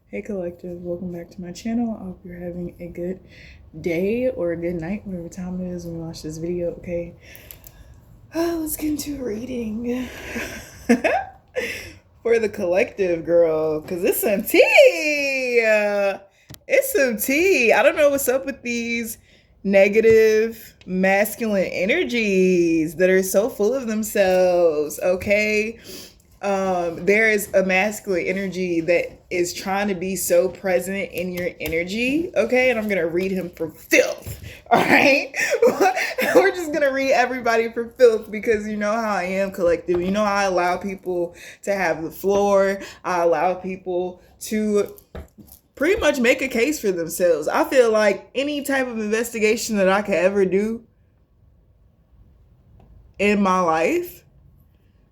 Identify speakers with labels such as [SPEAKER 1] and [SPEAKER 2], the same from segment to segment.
[SPEAKER 1] Hey collective, welcome back to my channel. I hope you're having a good day or a good night, whatever time it is when you watch this video, okay? Let's get into reading. For the collective, girl, because it's some tea. It's some tea. I don't know what's up with these negative masculine energies that are so full of themselves, okay? There is a masculine energy that is trying to be so present in your energy, okay? And I'm gonna read him for filth, all right? We're just gonna read everybody for filth because you know how I am, collective. You know how I allow people to have the floor. I allow people to pretty much make a case for themselves. I feel like any type of investigation that I could ever do in my life,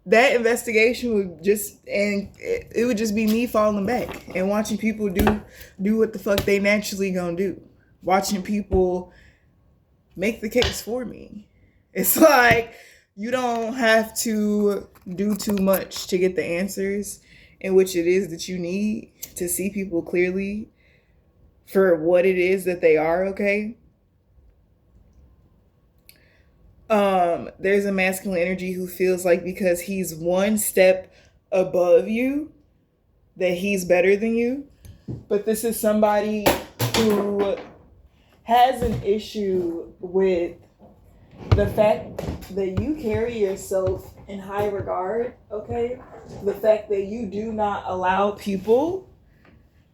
[SPEAKER 1] that investigation would just, and it would just be me falling back and watching people do what the fuck they naturally gonna do, watching people make the case for me. It's like you don't have to do too much to get the answers in which it is that you need to see people clearly for what it is that they are, okay? There's a masculine energy who feels like because he's one step above you that he's better than you. But this is somebody who has an issue with the fact that you carry yourself in high regard, okay? The fact that you do not allow people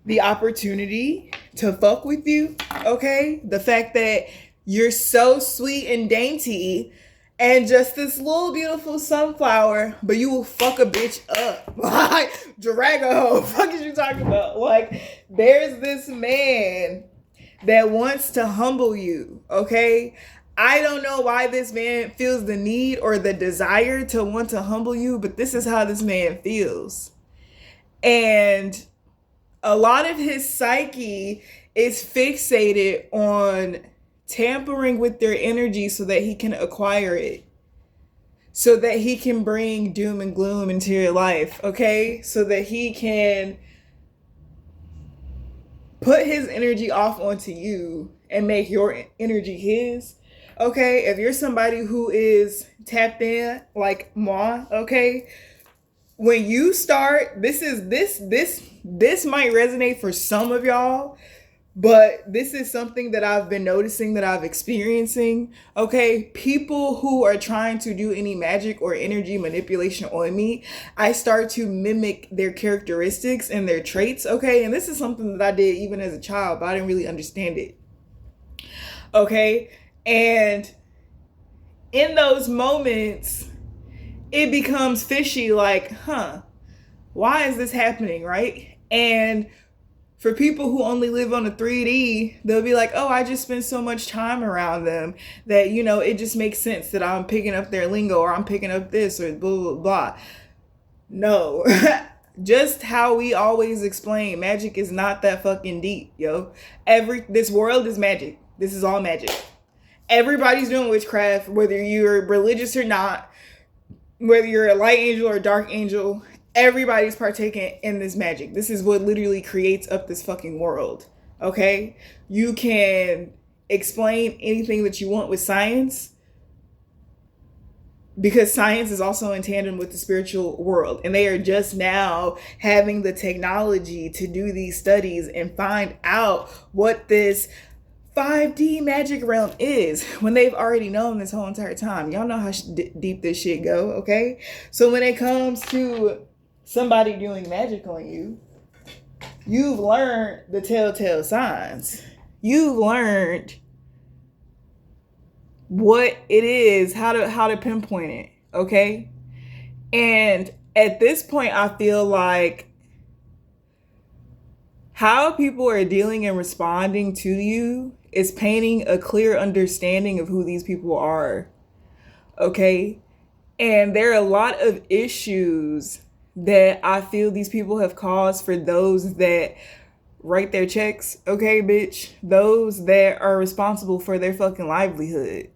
[SPEAKER 1] the opportunity to fuck with you, okay? The fact that you're so sweet and dainty and just this little beautiful sunflower, but you will fuck a bitch up. Like, drag a hoe. Fuck is you talking about? Like, there's this man that wants to humble you, okay? I don't know why this man feels the need or the desire to want to humble you, but this is how this man feels. And a lot of his psyche is fixated on tampering with their energy so that he can acquire it, so that he can bring doom and gloom into your life, okay? So that he can put his energy off onto you and make your energy his, okay? If you're somebody who is tapped in like moi, okay? When you start, this might resonate for some of y'all, but this is something that I've been noticing, that I've experiencing, okay? People who are trying to do any magic or energy manipulation on me, I start to mimic their characteristics and their traits, okay? And this is something that I did even as a child, but I didn't really understand it, okay? And in those moments, it becomes fishy, like, why is this happening, right? And for people who only live on a 3D, they'll be like, oh, I just spend so much time around them that, you know, it just makes sense that I'm picking up their lingo or I'm picking up this or blah, blah, blah. No. Just how we always explain, magic is not that fucking deep, yo. This world is magic. This is all magic. Everybody's doing witchcraft, whether you're religious or not, whether you're a light angel or a dark angel. Everybody's partaking in this magic. This is what literally creates up this fucking world, okay? You can explain anything that you want with science because science is also in tandem with the spiritual world. And they are just now having the technology to do these studies and find out what this 5D magic realm is when they've already known this whole entire time. Y'all know how deep this shit go, okay? So when it comes to somebody doing magic on you, you've learned the telltale signs. You've learned what it is, how to pinpoint it, okay? And at this point, I feel like how people are dealing and responding to you is painting a clear understanding of who these people are, okay? And there are a lot of issues that I feel these people have caused for those that write their checks, okay, bitch? Those that are responsible for their fucking livelihood,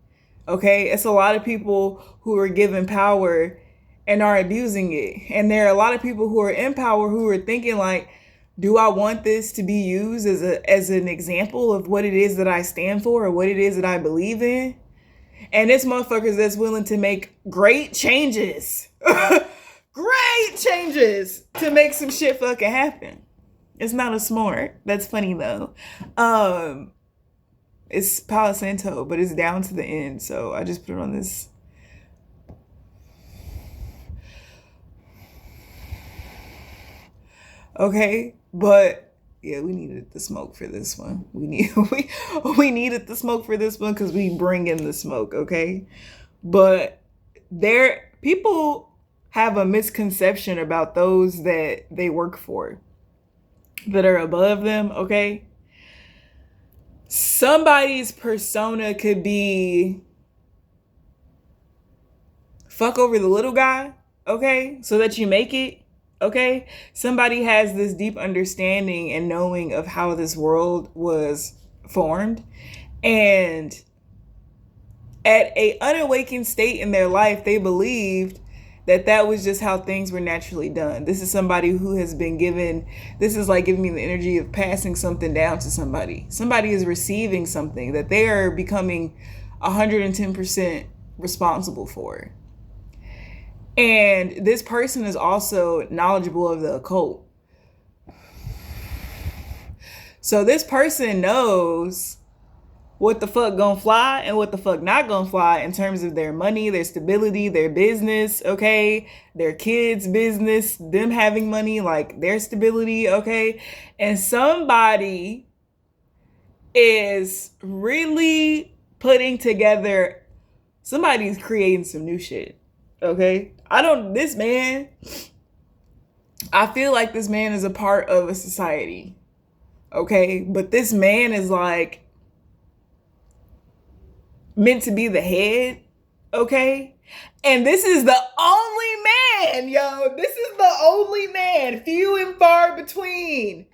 [SPEAKER 1] okay? It's a lot of people who are given power and are abusing it. And there are a lot of people who are in power who are thinking like, Do I want this to be used as an example of what it is that I stand for or what it is that I believe in? And this motherfucker that's willing to make great changes. Great changes to make some shit fucking happen. It's not a smart. That's funny though. It's Palo Santo, but it's down to the end. So I just put it on this. Okay, but yeah, we needed the smoke for this one. We needed the smoke for this one because we bring in the smoke, okay? But people have a misconception about those that they work for, that are above them, okay? Somebody's persona could be fuck over the little guy, okay? So that you make it, okay? Somebody has this deep understanding and knowing of how this world was formed. And at a unawakened state in their life, they believed that was just how things were naturally done. This is somebody who has been given, this is like giving me the energy of passing something down to somebody. Somebody is receiving something that they are becoming 110% responsible for. And this person is also knowledgeable of the occult. So this person knows what the fuck gonna fly and what the fuck not gonna fly in terms of their money, their stability, their business, okay? Their kids' business, them having money, like their stability, okay? And somebody is really putting together, somebody's creating some new shit, okay? I feel like this man is a part of a society, okay? But this man is like meant to be the head, okay? And this is the only man, yo. This is the only man, few and far between,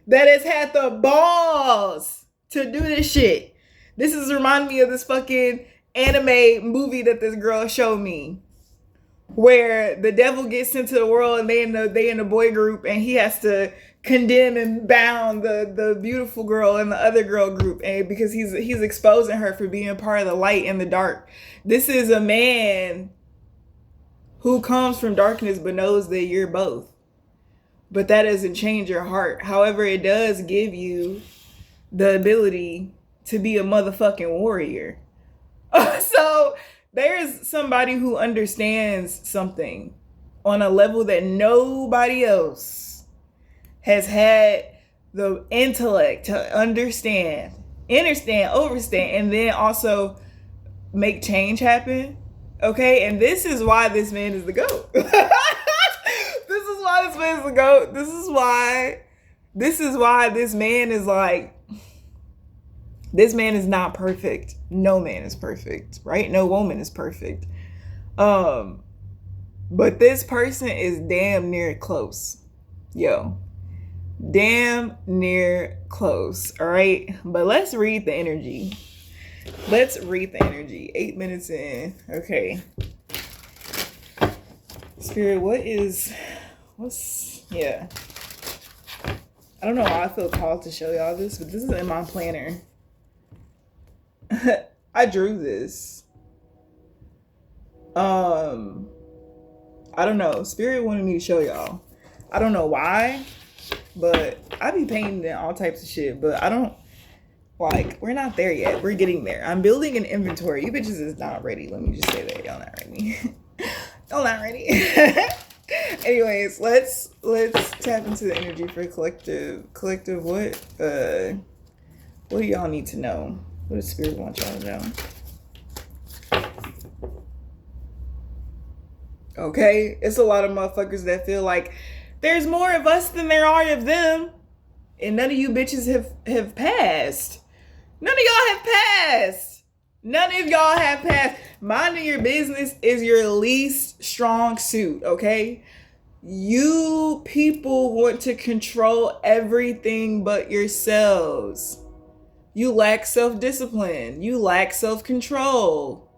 [SPEAKER 1] that has had the balls to do this shit. This is reminding me of this fucking anime movie that this girl showed me, where the devil gets sent to the world and they in the boy group, and he has to condemn and bound the beautiful girl and the other girl group, and because he's exposing her for being part of the light and the dark. This is a man who comes from darkness but knows that you're both. But that doesn't change your heart. However, it does give you the ability to be a motherfucking warrior. So there's somebody who understands something on a level that nobody else has had the intellect to understand, overstand, and then also make change happen. Okay, and this is why this man is the GOAT. This is why this man is the GOAT. This is why this man is like, this man is not perfect. No man is perfect, right? No woman is perfect. But this person is damn near close. Yo. Damn near close. All right. But let's read the energy. 8 minutes in. Okay. Spirit, yeah. I don't know why I feel called to show y'all this, but this is in my planner. I drew this. I don't know. Spirit wanted me to show y'all. I don't know why, but I be painting all types of shit, but I don't, like, we're not there yet. We're getting there. I'm building an inventory. You bitches is not ready. Let me just say that. Y'all not ready. Y'all not ready. Anyways, let's tap into the energy for collective. What do y'all need to know? What does Spirit want y'all to know? Okay, it's a lot of motherfuckers that feel like there's more of us than there are of them, and none of you bitches have passed. None of y'all have passed. Minding your business is your least strong suit, okay? You people want to control everything but yourselves. You lack self-discipline. You lack self-control.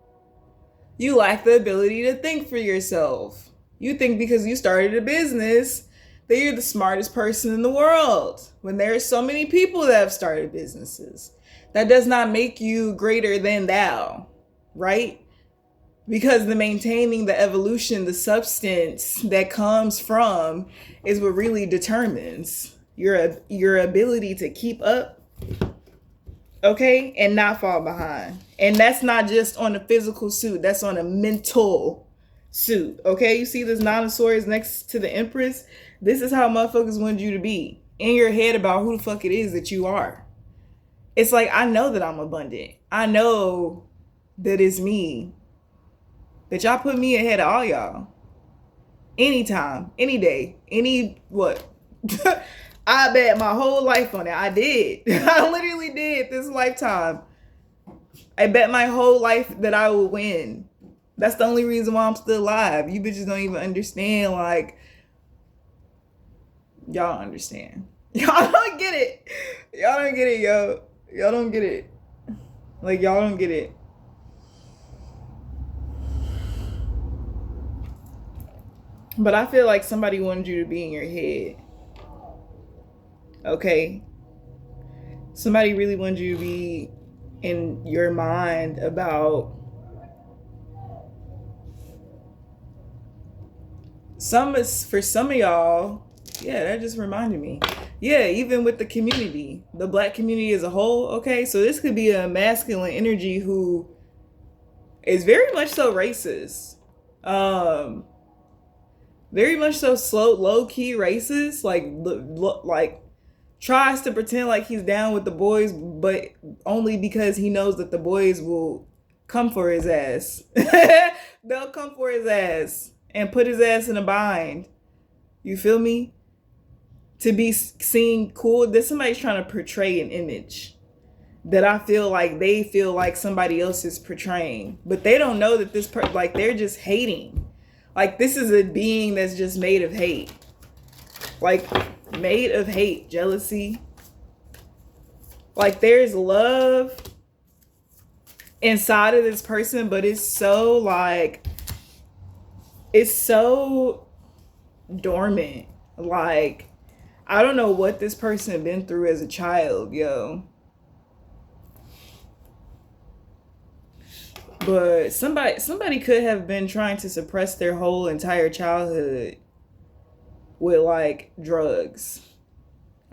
[SPEAKER 1] You lack the ability to think for yourself. You think because you started a business that you're the smartest person in the world when there are so many people that have started businesses. That does not make you greater than thou, right? Because the maintaining, the evolution, the substance that comes from is what really determines your ability to keep up, okay, and not fall behind. And that's not just on a physical suit, that's on a mental suit, okay? You see this Nine of Swords next to the Empress? This is how motherfuckers want you to be in your head about who the fuck it is that you are. It's like, I know that I'm abundant. I know that it's me. That y'all put me ahead of all y'all. Anytime, any day, any what? I bet my whole life on it. I did. I literally did this lifetime. I bet my whole life that I would win. That's the only reason why I'm still alive. You bitches don't even understand. Like, y'all don't understand. Y'all don't get it. Y'all don't get it, yo. Y'all don't get it. Like, y'all don't get it. But I feel like somebody wanted you to be in your head. Okay? Somebody really wanted you to be in your mind about for some of y'all. Yeah, that just reminded me. Yeah, even with the community, the black community as a whole, okay? So this could be a masculine energy who is very much so racist. Very much so low-key racist. Like tries to pretend like he's down with the boys, but only because he knows that the boys will come for his ass. They'll come for his ass and put his ass in a bind. You feel me? To be seen cool, that somebody's trying to portray an image that I feel like they feel like somebody else is portraying, but they don't know that like they're just hating. Like, this is a being that's just made of hate. Like, made of hate, jealousy. Like, there's love inside of this person, but it's so dormant. Like, I don't know what this person been through as a child, yo. But somebody could have been trying to suppress their whole entire childhood with like drugs.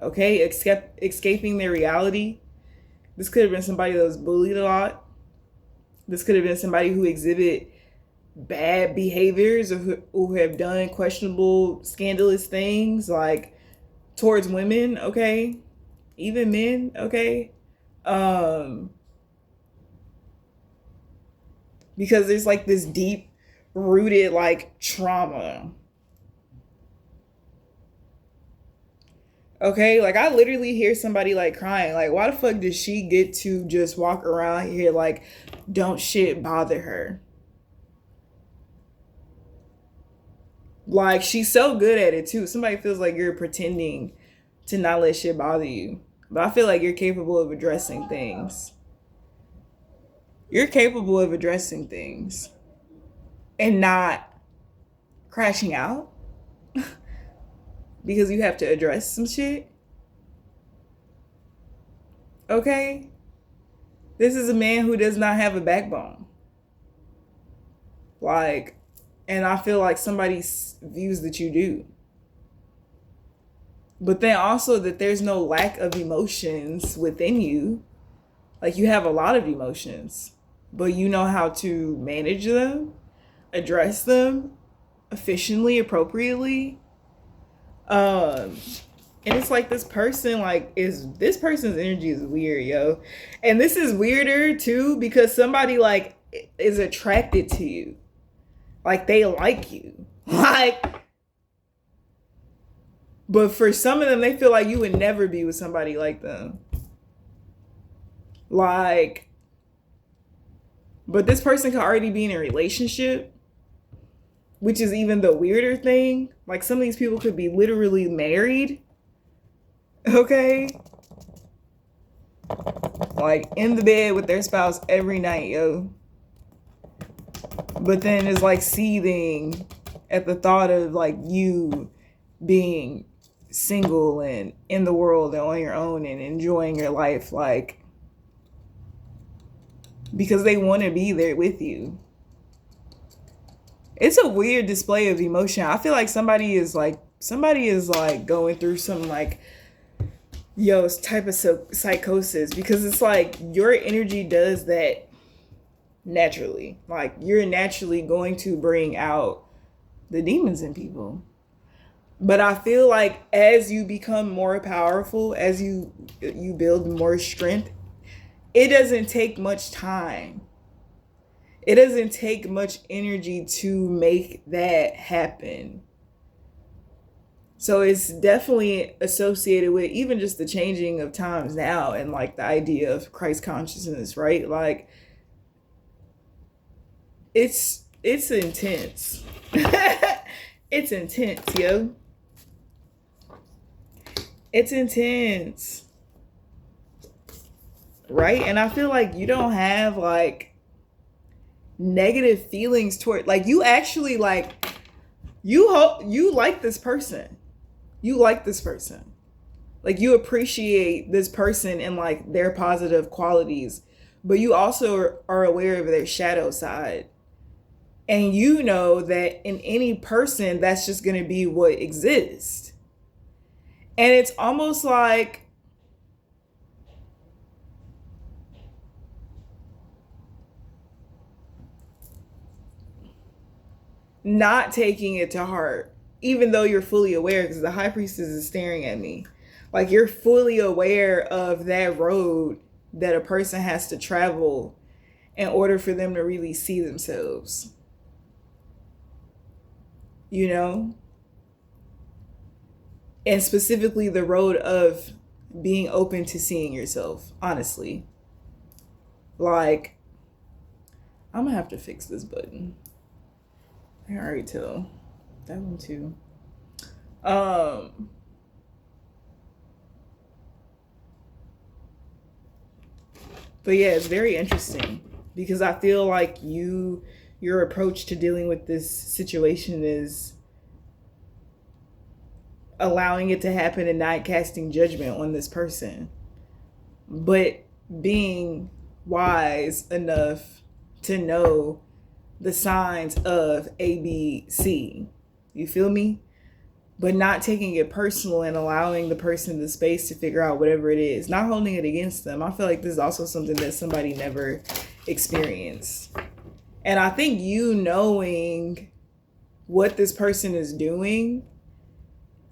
[SPEAKER 1] Okay? Escaping their reality. This could have been somebody that was bullied a lot. This could have been somebody who exhibit bad behaviors or who have done questionable, scandalous things like towards women, okay? Even men, okay? Because there's like this deep rooted like trauma. Okay, like I literally hear somebody like crying, like why the fuck did she get to just walk around here like don't shit bother her? Like she's so good at it too. Somebody feels like you're pretending to not let shit bother you. But I feel like you're capable of addressing things. You're capable of addressing things and not crashing out because you have to address some shit. Okay? This is a man who does not have a backbone. Like, and I feel like somebody views that you do. But then also that there's no lack of emotions within you. Like you have a lot of emotions, but you know how to manage them, address them efficiently, appropriately. And it's like this person, like this person's energy is weird, yo. And this is weirder too because somebody like is attracted to you. Like they like you. Like, but for some of them, they feel like you would never be with somebody like them. Like, but this person could already be in a relationship, which is even the weirder thing. Like some of these people could be literally married. Okay? Like in the bed with their spouse every night, yo. But then it's like seething at the thought of like you being single and in the world and on your own and enjoying your life, like, because they want to be there with you. It's a weird display of emotion. I feel like somebody is like going through some like type of psychosis, because it's like your energy does that naturally. Like, you're naturally going to bring out the demons in people. But I feel like as you become more powerful, as you build more strength, it doesn't take much time. It doesn't take much energy to make that happen. So it's definitely associated with even just the changing of times now, and like the idea of Christ consciousness, right? Like, it's intense. It's intense, yo. It's intense. Right? And I feel like you don't have like negative feelings toward, like, you actually like, you like this person. You like this person. Like, you appreciate this person and like their positive qualities, but you also are aware of their shadow side. And you know that in any person, that's just going to be what exists. And it's almost like not taking it to heart, even though you're fully aware, because the high priestess is staring at me. Like, you're fully aware of that road that a person has to travel in order for them to really see themselves. You know? And specifically the road of being open to seeing yourself, honestly. Like, I'm gonna have to fix this button. I can already tell. That one too. But yeah, it's very interesting, because I feel like your approach to dealing with this situation is allowing it to happen and not casting judgment on this person, but being wise enough to know the signs of ABC. You feel me? But not taking it personal and allowing the person the space to figure out whatever it is, not holding it against them. I feel like this is also something that somebody never experienced. And I think you knowing what this person is doing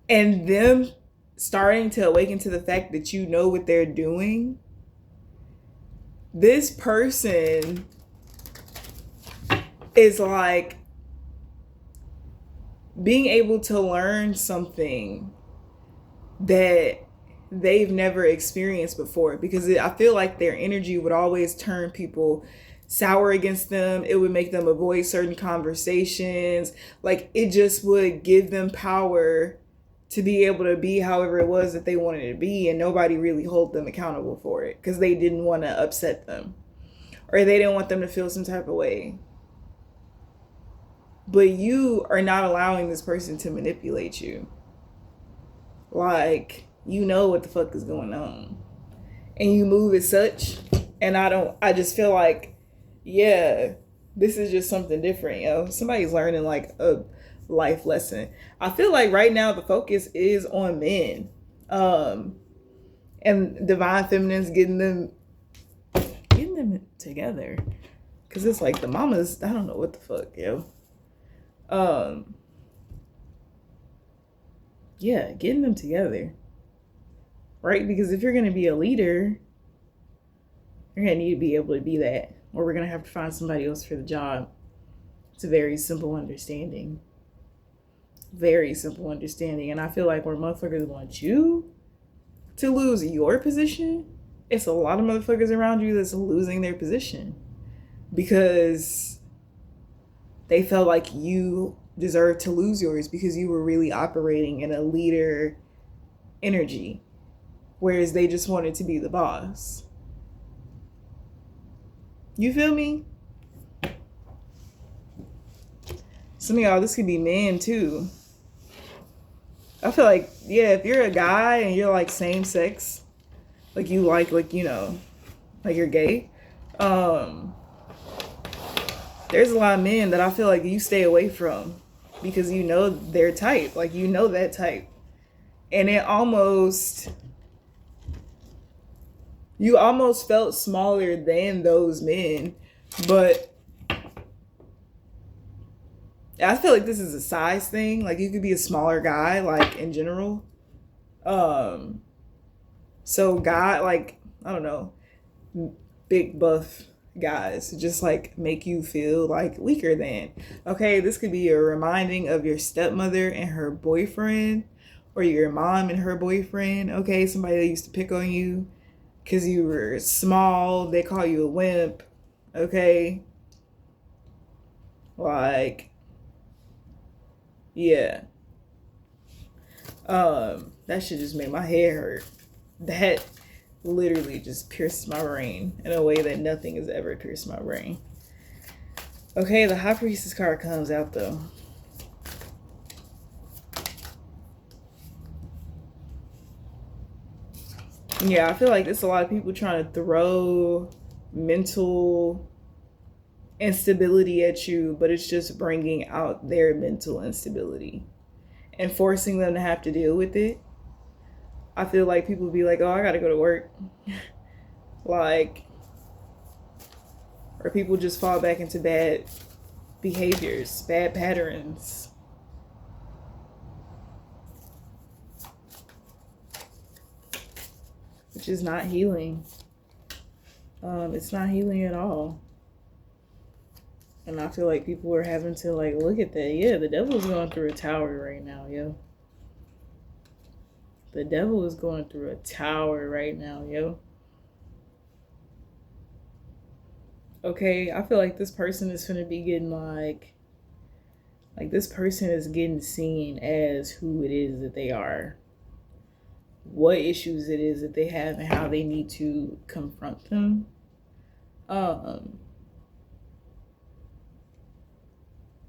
[SPEAKER 1] and them starting to awaken to the fact that you know what they're doing, this person is like being able to learn something that they've never experienced before, because I feel like their energy would always turn people sour against them. It would make them avoid certain conversations. Like, it just would give them power to be able to be however it was that they wanted to be, and nobody really hold them accountable for it, because they didn't want to upset them, or they didn't want them to feel some type of way. But you are not allowing this person to manipulate you. Like, you know what the fuck is going on, and you move as such. And I just feel like, yeah, this is just something different, yo. Somebody's learning like a life lesson. I feel like right now the focus is on men, and divine feminines getting them together, because it's like the mamas, I don't know what the fuck, yo. Yeah, getting them together, right? Because if you're going to be a leader, you're going to need to be able to be that, or we're going to have to find somebody else for the job. It's a very simple understanding. Very simple understanding. And I feel like where motherfuckers want you to lose your position, it's a lot of motherfuckers around you that's losing their position, because they felt like you deserved to lose yours because you were really operating in a leader energy, whereas they just wanted to be the boss. You feel me? Some of y'all, this could be men too. I feel like, yeah, if you're a guy and you're like same sex, like you like, you know, like you're gay, um, there's a lot of men that I feel like you stay away from because you know their type. Like, you know that type. And you almost felt smaller than those men. But I feel like this is a size thing. Like, you could be a smaller guy, like, in general. Um, so guy, like, I don't know, big buff guys just like make you feel like weaker than. Okay, this could be a reminding of your stepmother and her boyfriend, or your mom and her boyfriend. Okay, somebody that used to pick on you because you were small, they call you a wimp. Okay, like, yeah, that should just make my head hurt. That literally just pierced my brain in a way that nothing has ever pierced my brain. Okay, the High Priestess card comes out though. Yeah, I feel like there's a lot of people trying to throw mental instability at you, but it's just bringing out their mental instability and forcing them to have to deal with it. I feel like people be like, oh, I gotta go to work. Like, or people just fall back into bad behaviors, bad patterns. Which is not healing. It's not healing at all. And I feel like people are having to like look at that. Yeah, the devil is going through a tower right now, yo. The devil is going through a tower right now, yo. Okay, I feel like this person is gonna be getting like this person is getting seen as who it is that they are, what issues it is that they have, and how they need to confront them.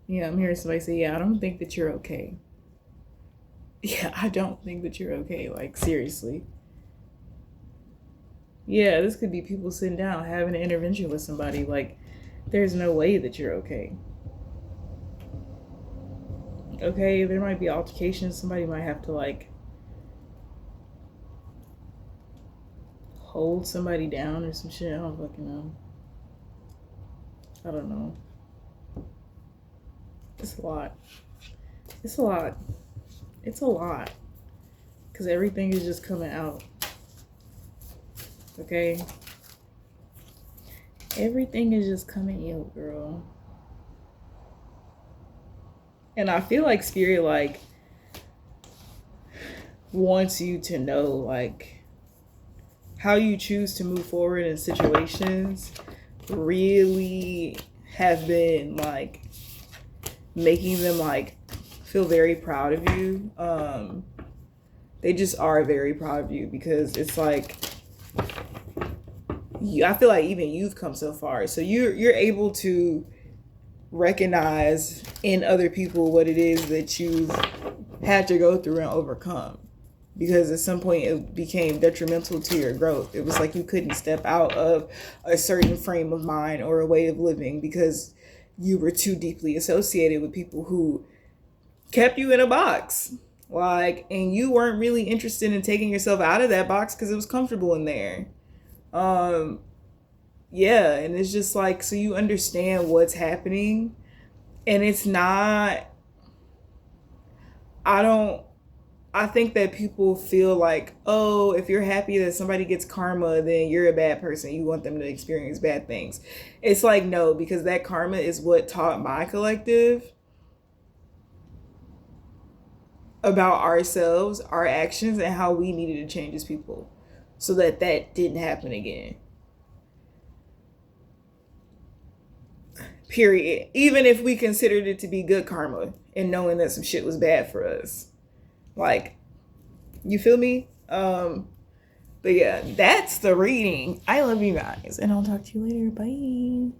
[SPEAKER 1] Yeah, I'm hearing somebody say, yeah, I don't think that you're okay. Yeah, I don't think that you're okay. Like, seriously. Yeah, this could be people sitting down having an intervention with somebody. Like, there's no way that you're okay. Okay, there might be altercations. Somebody might have to, like, hold somebody down or some shit. I don't fucking know. I don't know. It's a lot. It's a lot. It's a lot. Because everything is just coming out. Okay? Everything is just coming out, girl. And I feel like Spirit, like, wants you to know, like, how you choose to move forward in situations really have been, like, making them, like, feel very proud of you. They just are very proud of you because it's like, I feel like even you've come so far. So you're able to recognize in other people what it is that you've had to go through and overcome. Because at some point it became detrimental to your growth. It was like you couldn't step out of a certain frame of mind or a way of living because you were too deeply associated with people who kept you in a box. Like, and you weren't really interested in taking yourself out of that box because it was comfortable in there. Yeah, and it's just like, so you understand what's happening, and it's not, I think that people feel like, oh, if you're happy that somebody gets karma, then you're a bad person. You want them to experience bad things. It's like, no, because that karma is what taught my collective about ourselves, our actions, and how we needed to change as people so that that didn't happen again. Period. Even if we considered it to be good karma and knowing that some shit was bad for us. Like, you feel me? But yeah, that's the reading. I love you guys, and I'll talk to you later. Bye.